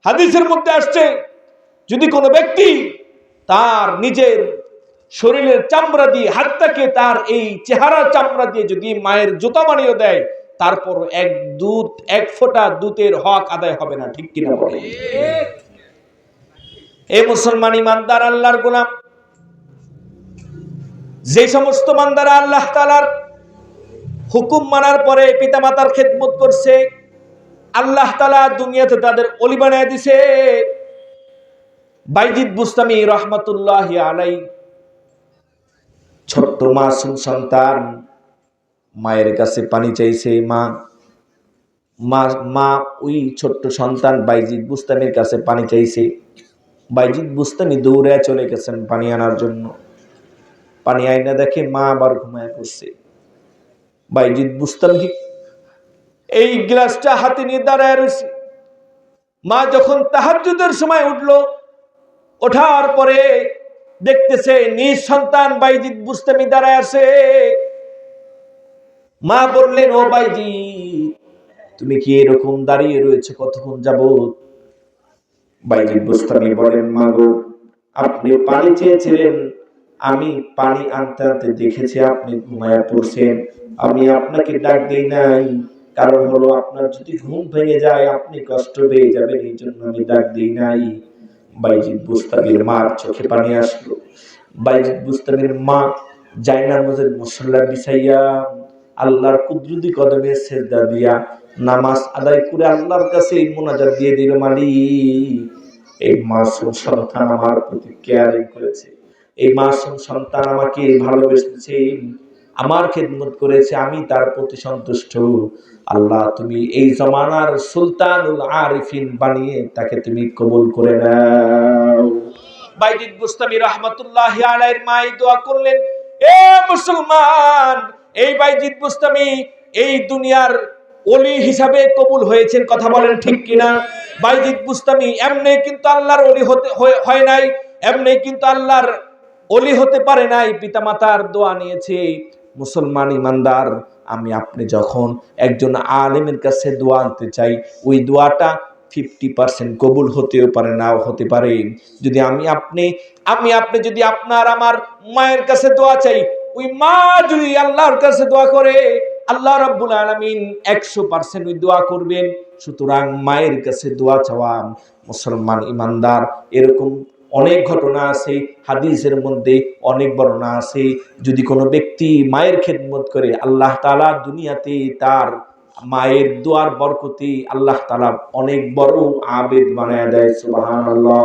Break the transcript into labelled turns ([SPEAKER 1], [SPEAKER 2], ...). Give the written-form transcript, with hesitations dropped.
[SPEAKER 1] হাদিসের মধ্যে আসছে, যদি কোনো ব্যক্তি তার নিজের শরীরের চামড়া দিয়ে, হাতটাকে তার এই চেহারার চামড়া দিয়ে যদি মায়ের জুতা বানিয়ে দেয়, তারপর এক ফোঁটা দুধের হক আদায় হবে না। ঠিক কিনা বলে? এই মুসলমান ইমানদার আল্লাহর গোলাম, যে সমস্ত বান্দারা আল্লাহ তাআলার হুকুম মানার পরে পিতামাতার খেদমত করছে, আল্লাহ তাআলা দুনিয়াতে তাদের ওলি বানায় দিছে। বাইজিদ বুস্তামি রহমাতুল্লাহি আলাইহি ছোট্ট মাসুম সন্তান, মায়ের কাছে পানি চাইছে। মা ওই ছোট্ট সন্তান বাইজিদ বুস্তামির কাছে পানি চাইছে। বাইজিদ বুস্তামি দৌড়ে চলে গেছেন পানি আনার জন্য। পানি আইনা দেখে মা আবার ঘুমায় পড়ছে। বাইজিদ বুস্তামি এই গ্লাসটা হাতে নিয়ে দাঁড়ায় রয়েছে। মা যখন তাহাজ্জুদের সময় উঠলো, ওঠার পরে দেখতেছে নিজ সন্তান বাইজিদ বুস্তামি দাঁড়ায় আছে। মা বললেন, ও বাইজিদ, তুমি কি এরকম দাঁড়িয়ে রয়েছে কতক্ষণ যাবত? বাইজিদ বুস্তামি বলেন, মা গো, আপনি পানি চেয়েছিলেন, আমি পানি আনতে আনতে দেখেছি আপনি ঘুমায়া পড়ছেন, আমি আপনাকে ডাক দেই নাই। কারণ হলো আপনার যদি ঘুম ভেঙে যায় আপনি কষ্ট পেয়ে যাবেন, এই জন্য আমি ডাক দেই নাই। বাইজিদ বুস্তামির মার চোখে পানি আসলো। বাইজিদ বুস্তামির মা জায়নামাজের মুসল্লা বিছাইয়া আল্লাহর কুদরতি কদমে সিজদা দিয়া নামাজ আদায় করে আল্লাহর কাছে এই মুনাজাত দিয়ে দিল, মালিক, এই মাসুম সন্তান আমার প্রতি কেয়ারিং করেছে, এই মাসুম সন্তান আমাকে ভালোবেসেছে, আমার খেদমত করেছে, আমি তার প্রতি সন্তুষ্ট। আল্লাহ, তুমি এই জমানার সুলতানুল আরিফিন বানিয়ে তাকে তুমি কবুল করে নাও। বাইজিদ বুস্তামি রাহমাতুল্লাহি আলাইহির মা দোয়া করলেন, এ মুসলমান, এই বাইজিদ বুস্তামি এই দুনিয়ার ওলি হিসাবে কবুল হয়েছেন। কথা বলেন ঠিক কিনা? বাইজিদ বুস্তামি এমনি কিন্তু আল্লাহর ওলি হতে হয় নাই, এমনি কিন্তু আল্লাহর ওলি হতে পারে নাই, পিতামাতার দোয়া নিয়েছে। মুসলমান ইমানদার, আমি আপনি যখন একজন আলেমের কাছে দোয়া আনতে চাই, ওই দোয়াটা 50% কবুল হতেও পারে, নাও হতে পারে। যদি আমি আপনি যদি আপনার আমার মায়ের কাছে দোয়া চাই, ওই মা যদি আল্লাহর কাছে দোয়া করে, আল্লাহ রাব্বুল আলামিন 100% ওই দোয়া করবেন। সুতরাং মায়ের কাছে দোয়া চাওয়া, মুসলমান ইমানদার, এরকম অনেক ঘটনা আছে হাদিসের মধ্যে, অনেক বর্ণনা আছে। যদি কোনো ব্যক্তি মায়ের খেদমত করে, আল্লাহ তাআলা দুনিয়াতে তার মায়ের দোয়ার বরকতে আল্লাহ তাআলা অনেক বড় আবেদ বানায় দেয়। সুবহানাল্লাহ।